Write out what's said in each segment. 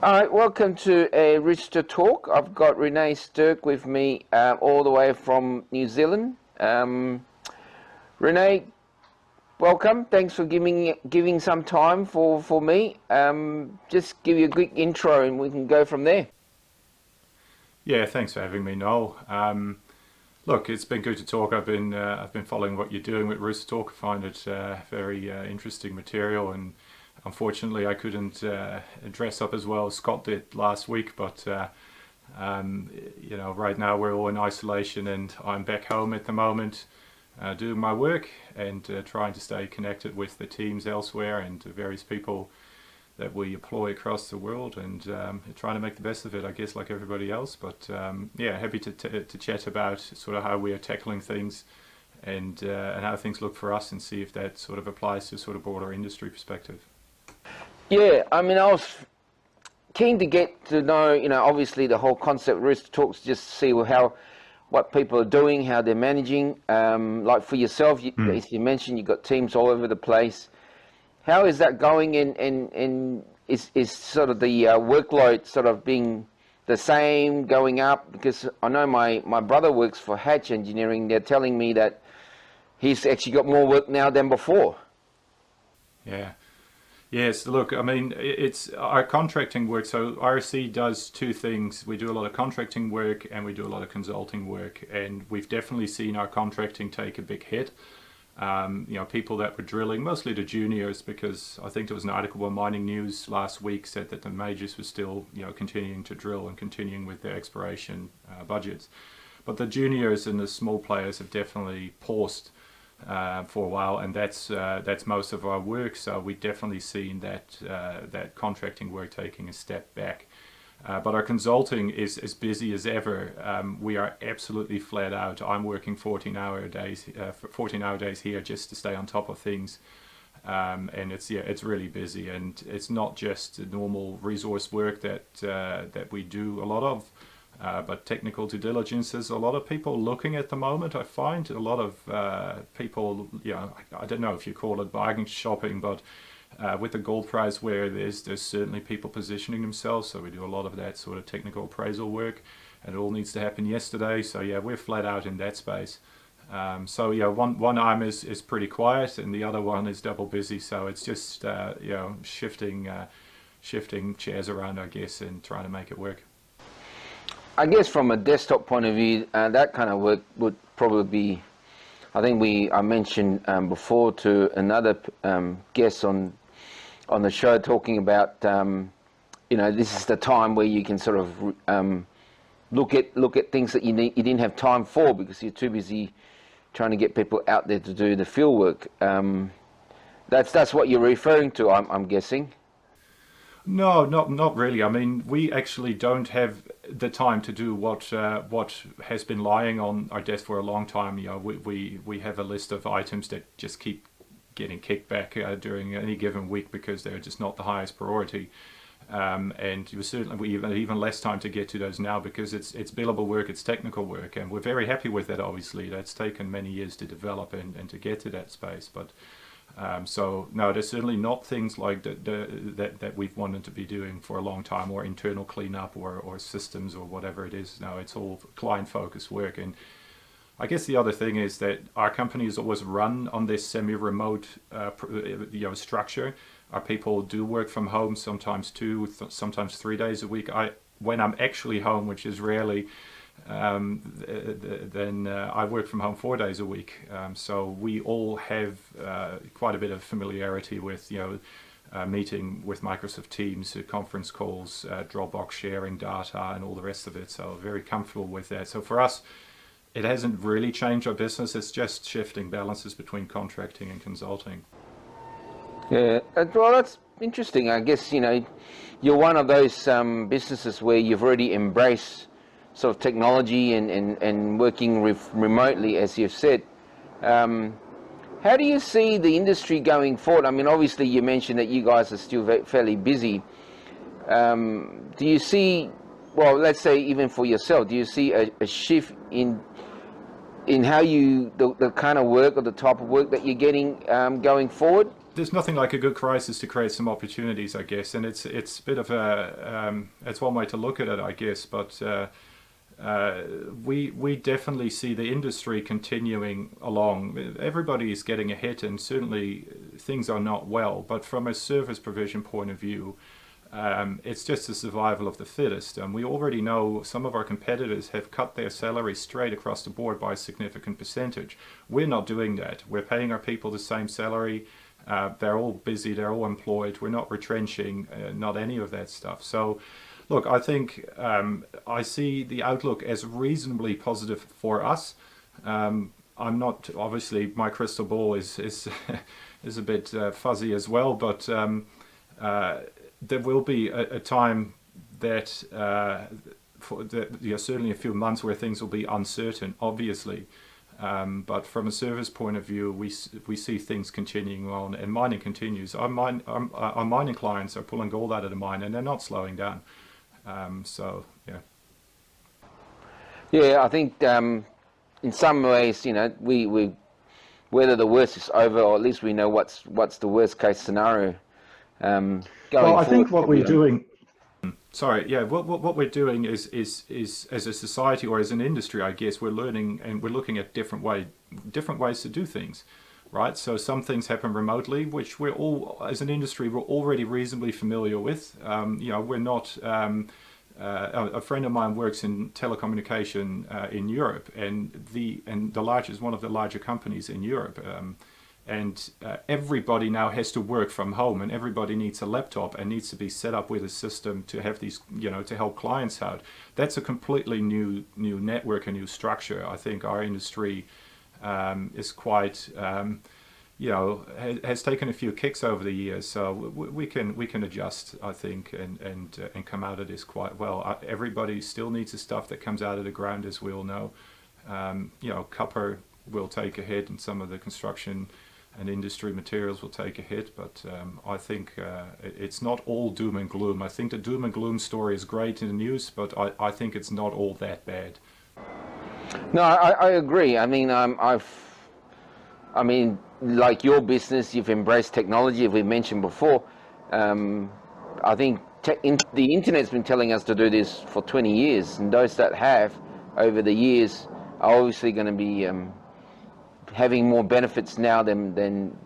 All right, welcome to a Rooster Talk. I've got Rene Sterk with me all the way from New Zealand. Rene, welcome. Thanks for giving some time for me. Just give you a quick intro and we can go from there. Yeah, thanks for having me, Noel. Look, it's been good to talk. I've been following what you're doing with Rooster Talk. I find it very interesting material, and unfortunately, I couldn't dress up as well as Scott did last week. But right now we're all in isolation, and I'm back home at the moment, doing my work and trying to stay connected with the teams elsewhere and the various people that we employ across the world, and trying to make the best of it, I guess, like everybody else. But happy to chat about sort of how we are tackling things and how things look for us, and see if that sort of applies to sort of broader industry perspective. Yeah, I mean, I was keen to get to know, obviously the whole concept of Rooster Talks, just to see what people are doing, how they're managing. Like for yourself, as you mentioned, you've got teams all over the place. How is that going, and is sort of the workload sort of being the same, going up? Because I know my brother works for Hatch Engineering. They're telling me that he's actually got more work now than before. Yeah. Yes, look, I mean, it's our contracting work. So RSC does two things. We do a lot of contracting work and we do a lot of consulting work. And we've definitely seen our contracting take a big hit. People that were drilling, mostly the juniors, because I think there was an article on Mining News last week said that the majors were still, continuing to drill and continuing with their exploration budgets. But the juniors and the small players have definitely paused for a while, and that's most of our work. So we've definitely seen that contracting work taking a step back. But our consulting is as busy as ever. We are absolutely flat out. I'm working 14-hour days here just to stay on top of things, and it's really busy. And it's not just the normal resource work that we do a lot of. But technical due diligence, there's a lot of people looking at the moment. I find a lot of people, I don't know if you call it bargain shopping, but with the gold price where there's certainly people positioning themselves. So we do a lot of that sort of technical appraisal work, and it all needs to happen yesterday. So yeah, we're flat out in that space. One arm is pretty quiet, and the other one is double busy. So it's just shifting chairs around, I guess, and trying to make it work. I guess from a desktop point of view, that kind of work would probably be, I think I mentioned before to another guest on the show, talking about, this is the time where you can sort of look at things that you didn't have time for because you're too busy trying to get people out there to do the field work. That's what you're referring to, I'm guessing. No, not really. I mean, we actually don't have the time to do what has been lying on our desk for a long time. We have a list of items that just keep getting kicked back during any given week because they're just not the highest priority. And we certainly even less time to get to those now because it's billable work, it's technical work, and we're very happy with that. Obviously, that's taken many years to develop and to get to that space, but. So no, there's certainly not things like that we've wanted to be doing for a long time, or internal cleanup or systems or whatever it is. No, it's all client-focused work. And I guess the other thing is that our company is always run on this semi-remote structure. Our people do work from home, sometimes 2, sometimes 3 days a week. When I'm actually home, which is rarely, then I work from home 4 days a week. So we all have quite a bit of familiarity with, meeting with Microsoft Teams, conference calls, Dropbox sharing data, and all the rest of it. So very comfortable with that. So for us, it hasn't really changed our business. It's just shifting balances between contracting and consulting. Yeah, well, that's interesting. I guess, you're one of those businesses where you've already embraced sort of technology and working remotely, as you've said. How do you see the industry going forward? I mean, obviously you mentioned that you guys are still fairly busy. Do you see, well, let's say even for yourself, do you see a shift in how the kind of work or the type of work that you're getting going forward? there's nothing like a good crisis to create some opportunities, I guess, and it's a bit of a it's one way to look at it, I guess, but we definitely see the industry continuing along. Everybody is getting a hit, and certainly things are not well. But from a service provision point of view, it's just the survival of the fittest. And we already know some of our competitors have cut their salaries straight across the board by a significant percentage. We're not doing that. We're paying our people the same salary. They're all busy. They're all employed. We're not retrenching, not any of that stuff. So, look, I think I see the outlook as reasonably positive for us. I'm not, obviously, my crystal ball is is a bit fuzzy as well, but there will be a time that, certainly a few months where things will be uncertain, obviously. But from a service point of view, we see things continuing on, and mining continues. Our mining clients are pulling gold out of the mine, and they're not slowing down. So, yeah. Yeah, I think in some ways, we whether the worst is over, or at least we know what's the worst case scenario. Going well, I forward, think what we're doing. Sorry, yeah. What we're doing is as a society or as an industry, I guess, we're learning and we're looking at different ways to do things, right? So some things happen remotely, which we're all, as an industry, we're already reasonably familiar with. We're not. A friend of mine works in telecommunication in Europe, and the largest, one of the larger companies in Europe. And everybody now has to work from home, and everybody needs a laptop and needs to be set up with a system to have these, to help clients out. That's a completely new network, a new structure. I think our industry is quite, has taken a few kicks over the years. So we can adjust, I think, and come out of this quite well. Everybody still needs the stuff that comes out of the ground, as we all know. Copper will take a hit, and some of the construction and industry materials will take a hit, but I think it's not all doom and gloom. I think the doom and gloom story is great in the news, but I think it's not all that bad. No, I agree. I mean, like your business, you've embraced technology, as we mentioned before. I think the internet's been telling us to do this for 20 years, and those that have over the years are obviously going to be having more benefits now than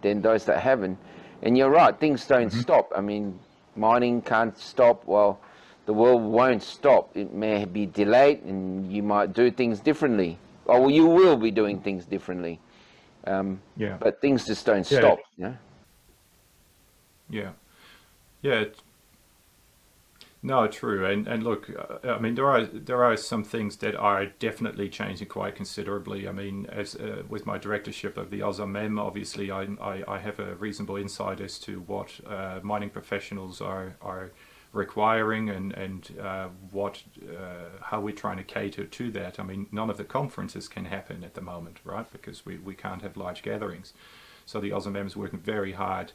those that haven't. And you're right, things don't stop. I mean, mining can't stop. Well, the world won't stop. It may be delayed, and you might do things differently. Or you will be doing things differently. But things just don't stop. Yeah. No, true. And look, I mean, there are some things that are definitely changing quite considerably. I mean, as with my directorship of the AusMem, obviously, I have a reasonable insight as to what mining professionals are requiring and how we're trying to cater to that. I mean, none of the conferences can happen at the moment, right? Because we can't have large gatherings. So the AusMem is working very hard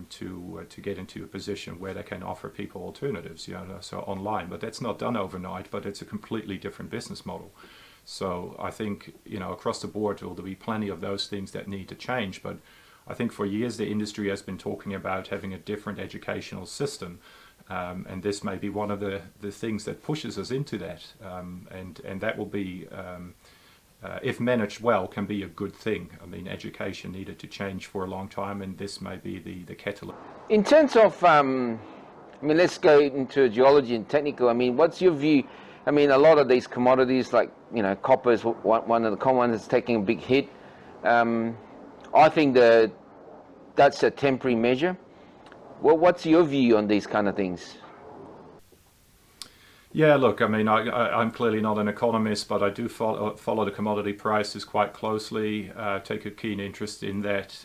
to get into a position where they can offer people alternatives, so online. But that's not done overnight, but it's a completely different business model. So I think, across the board, there'll be plenty of those things that need to change. But I think for years the industry has been talking about having a different educational system. And this may be one of the things that pushes us into that. And that will be, if managed well, can be a good thing. I mean, education needed to change for a long time, and this may be the catalyst. In terms of, let's go into geology and technical. I mean, what's your view? I mean, a lot of these commodities, like, copper is one of the common ones that's taking a big hit. I think that's a temporary measure. Well, what's your view on these kind of things? Yeah, look, I mean, I'm clearly not an economist, but I do follow the commodity prices quite closely, take a keen interest in that,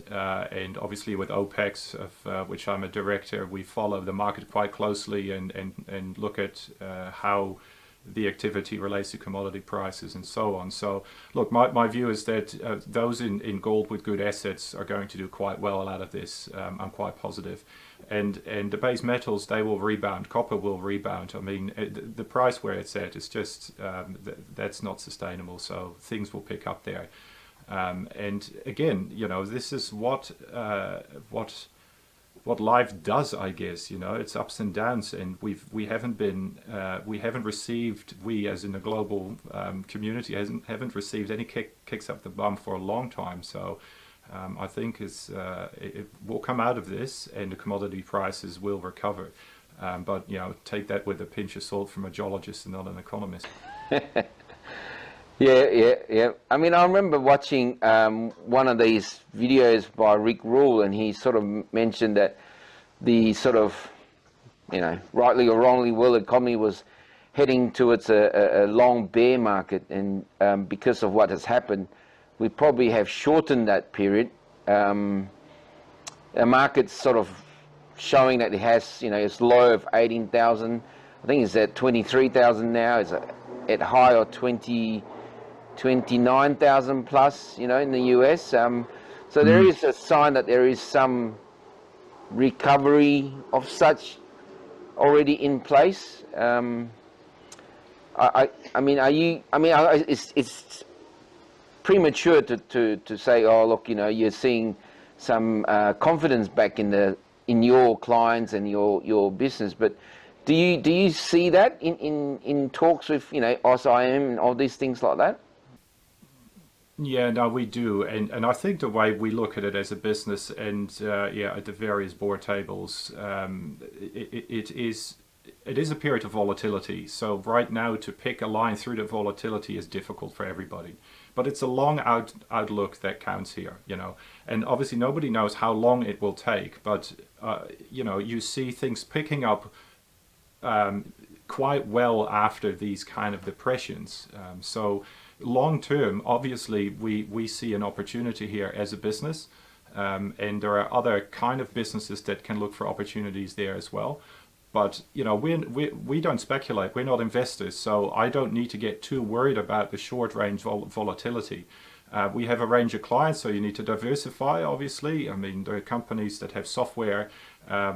and obviously with OPEX, of which I'm a director, we follow the market quite closely and look at how the activity relates to commodity prices and so on. So, look, my view is that those in gold with good assets are going to do quite well out of this. I'm quite positive. And the base metals, they will rebound. Copper will rebound. I mean, the price where it's at is just, that's not sustainable. So things will pick up there. And again, this is what life does, I guess. It's ups and downs, and we haven't received, we as in the global community haven't received any kicks up the bum for a long time. So I think it will come out of this, and the commodity prices will recover. But take that with a pinch of salt from a geologist and not an economist. Yeah. I mean, I remember watching one of these videos by Rick Rule, and he sort of mentioned that the sort of, rightly or wrongly, world economy was heading towards a long bear market, and because of what has happened, we probably have shortened that period. The market's sort of showing that it has, its low of 18,000. I think it's at 23,000 now. It's at high of 29,000 plus, in the US. So there is a sign that there is some recovery of such already in place. It's premature to say, oh, look, you're seeing some confidence back in your clients and your business, but do you see that in talks with OSIM and all these things like that? Yeah, no, we do, and I think the way we look at it as a business, and at the various board tables, it is a period of volatility. So right now, to pick a line through the volatility is difficult for everybody, but it's a long outlook that counts here, and obviously nobody knows how long it will take, but you see things picking up quite well after these kind of depressions. So long term, obviously, we see an opportunity here as a business, and there are other kind of businesses that can look for opportunities there as well. But we don't speculate. We're not investors, so I don't need to get too worried about the short range volatility. We have a range of clients, so you need to diversify. Obviously, I mean, there are companies that have software.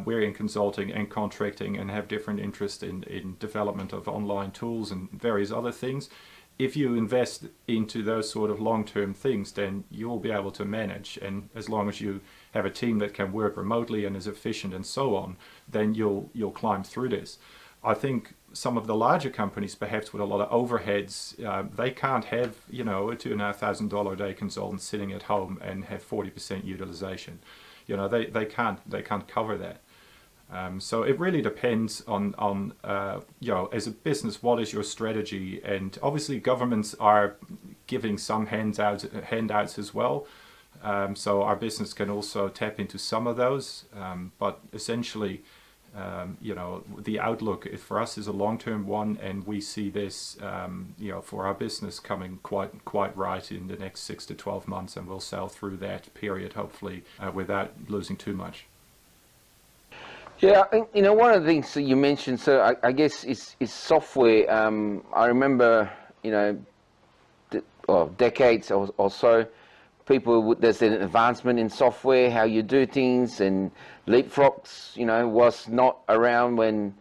We're in consulting and contracting and have different interest in development of online tools and various other things. If you invest into those sort of long-term things, then you'll be able to manage. And as long as you have a team that can work remotely and is efficient and so on, then you'll climb through this. I think some of the larger companies, perhaps with a lot of overheads, they can't have a $2,500 a day consultant sitting at home and have 40% utilization. They can't cover that. So it really depends on as a business, what is your strategy? And obviously governments are giving some handouts as well. So our business can also tap into some of those. But essentially, the outlook for us is a long-term one, and we see this, for our business coming quite right in the next 6 to 12 months, and we'll sail through that period, hopefully, without losing too much. Yeah, one of the things that you mentioned, so I guess is software. I remember, decades or so, there's an advancement in software, how you do things, and leapfrogs, was not around when,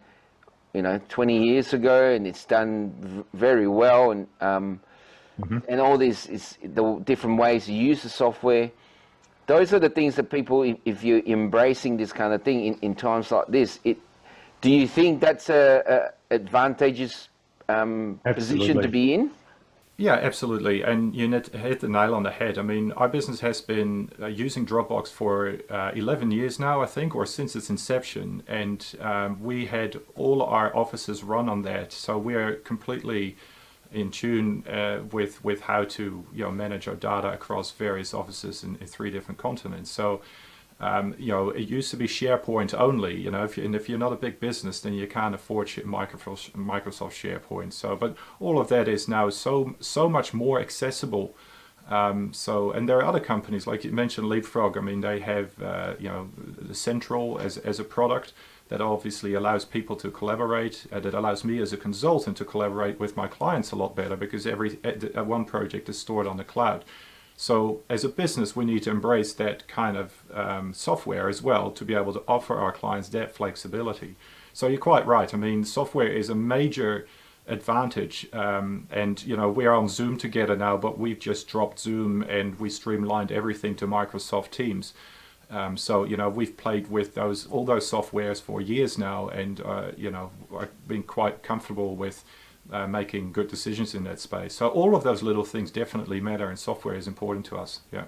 20 years ago, and it's done very well, and and all this is the different ways you use the software. Those are the things that people, if you're embracing this kind of thing in times like this, do you think that's a advantageous position to be in? Yeah, absolutely. And you hit the nail on the head. I mean, our business has been using Dropbox for 11 years now, I think, or since its inception. And we had all our offices run on that. So we are completely in tune with how to manage our data across various offices in 3 different continents. So it used to be SharePoint only. If you're not a big business, then you can't afford Microsoft SharePoint. So, but all of that is now so much more accessible. And there are other companies, like you mentioned, Leapfrog. I mean, they have the Central as a product that obviously allows people to collaborate, that allows me as a consultant to collaborate with my clients a lot better, because one project is stored on the cloud. So as a business, we need to embrace that kind of software as well to be able to offer our clients that flexibility. So you're quite right. I mean, software is a major advantage. And we're on Zoom together now, but we've just dropped Zoom and we streamlined everything to Microsoft Teams. So we've played with all those softwares for years now, and I've been quite comfortable with making good decisions in that space. So all of those little things definitely matter, and software is important to us. Yeah.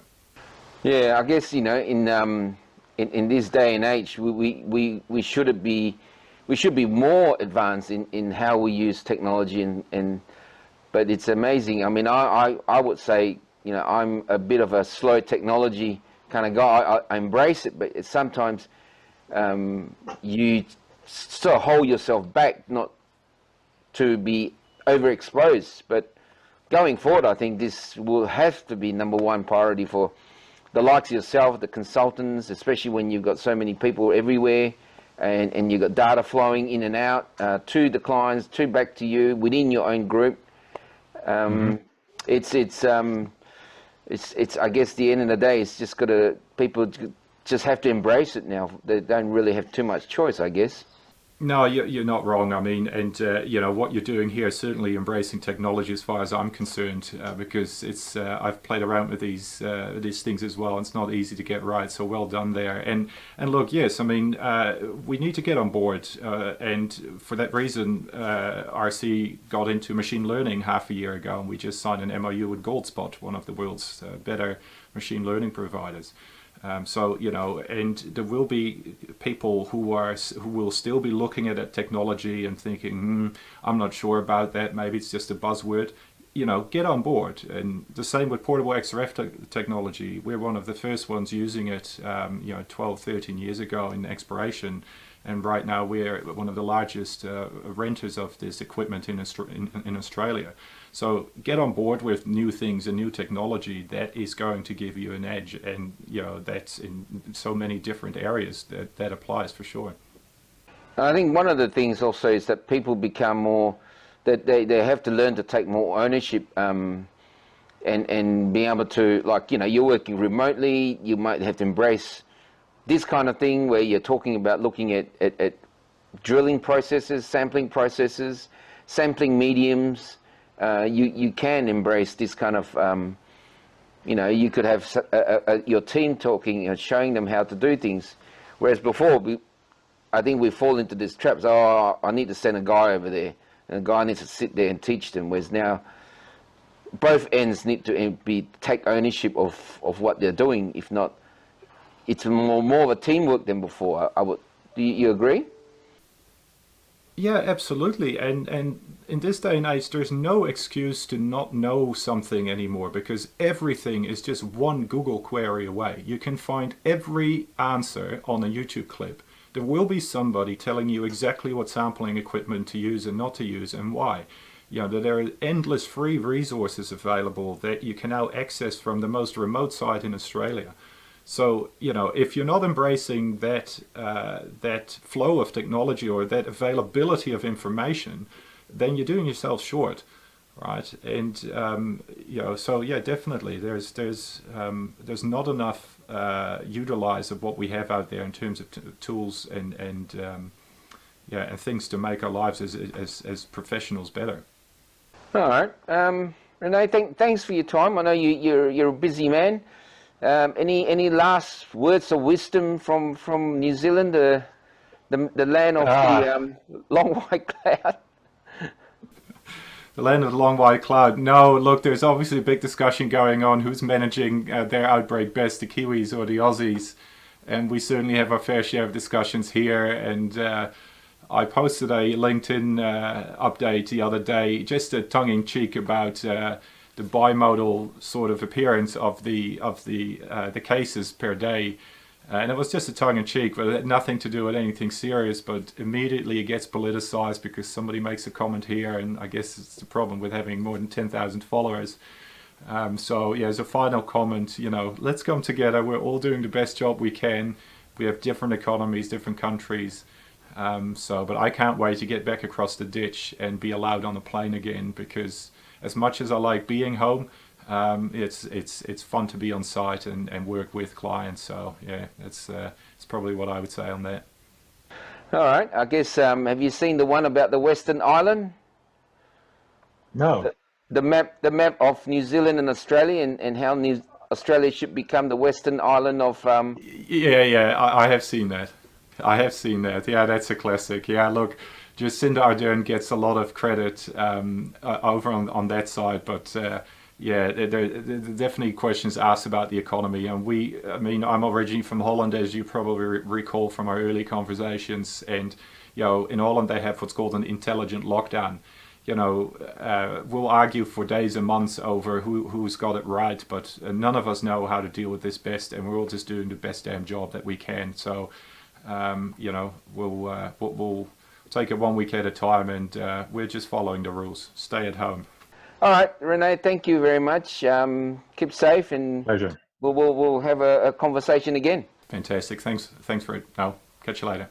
Yeah, I guess in this day and age, we should be more advanced in how we use technology, but it's amazing. I mean, I would say I'm a bit of a slow technology kind of guy. I embrace it, but it's sometimes you sort of hold yourself back not to be overexposed. But going forward, I think this will have to be number one priority for the likes of yourself, the consultants, especially when you've got so many people everywhere, and you've got data flowing in and out to the clients, to back to you within your own group. It's I guess the end of the day, it's just people just have to embrace it now. They don't really have too much choice, I guess. No, you're not wrong. I mean, and what you're doing here is certainly embracing technology, as far as I'm concerned, because it's I've played around with these things as well. And it's not easy to get right, so well done there. And look, yes, I mean, we need to get on board, and for that reason, RC got into machine learning half a year ago, and we just signed an MOU with Goldspot, one of the world's better machine learning providers. So and there will be people who will still be looking at that technology and thinking, I'm not sure about that. Maybe it's just a buzzword. Get on board. And the same with portable XRF technology. We're one of the first ones using it, 12, 13 years ago in exploration. And right now we're one of the largest renters of this equipment in Australia. So get on board with new things and new technology that is going to give you an edge, and that's in so many different areas that applies for sure. I think one of the things also is that people become more, that they have to learn to take more ownership, and being able to, you're working remotely, you might have to embrace this kind of thing where you're talking about looking at drilling processes, sampling processes, sampling mediums. You can embrace this kind of, you could have your team talking and showing them how to do things. Whereas before, I think we fall into this trap. So, I need to send a guy over there, and a guy needs to sit there and teach them. Whereas now, both ends need to take ownership of what they're doing. If not, it's more of a teamwork than before. Do you agree? Yeah, absolutely. And in this day and age, there's no excuse to not know something anymore, because everything is just one Google query away. You can find every answer on a YouTube clip. There will be somebody telling you exactly what sampling equipment to use and not to use and why. There are endless free resources available that you can now access from the most remote site in Australia. So, if you're not embracing that flow of technology or that availability of information, then you're doing yourself short, right? And so yeah, definitely, there's not enough utilize of what we have out there in terms of tools and things to make our lives as professionals better. All right, Rene, thanks for your time. I know you're a busy man. Any last words of wisdom from New Zealand, the land of the long white cloud? The land of the long white cloud. No, look, there's obviously a big discussion going on who's managing their outbreak best, the Kiwis or the Aussies, and we certainly have our fair share of discussions here. And I posted a LinkedIn update the other day, just a tongue-in-cheek about the bimodal sort of appearance of the cases per day, and it was just a tongue-in-cheek, but it had nothing to do with anything serious. But immediately it gets politicized because somebody makes a comment here, and I guess it's the problem with having more than 10,000 followers. So yeah, as a final comment, let's come together. We're all doing the best job we can. We have different economies, different countries. But I can't wait to get back across the ditch and be allowed on the plane again, because as much as I like being home, it's fun to be on site and work with clients. So yeah, it's probably what I would say on that. All right, I guess have you seen the one about the Western Island? No. the map of New Zealand and Australia, and how Australia should become the western island of. Yeah, I have seen that. I have seen that. Yeah, that's a classic. Yeah, look, Jacinda Ardern gets a lot of credit over on that side, but yeah, there definitely questions asked about the economy. And I mean, I'm originally from Holland, as you probably recall from our early conversations, and in Holland they have what's called an intelligent lockdown. We'll argue for days and months over who's got it right, but none of us know how to deal with this best, and we're all just doing the best damn job that we can. So, we'll take it 1 week at a time, and we're just following the rules. Stay at home. All right, Rene, thank you very much. Keep safe, and Pleasure. we'll have a conversation again. Fantastic. Thanks for it. No, catch you later.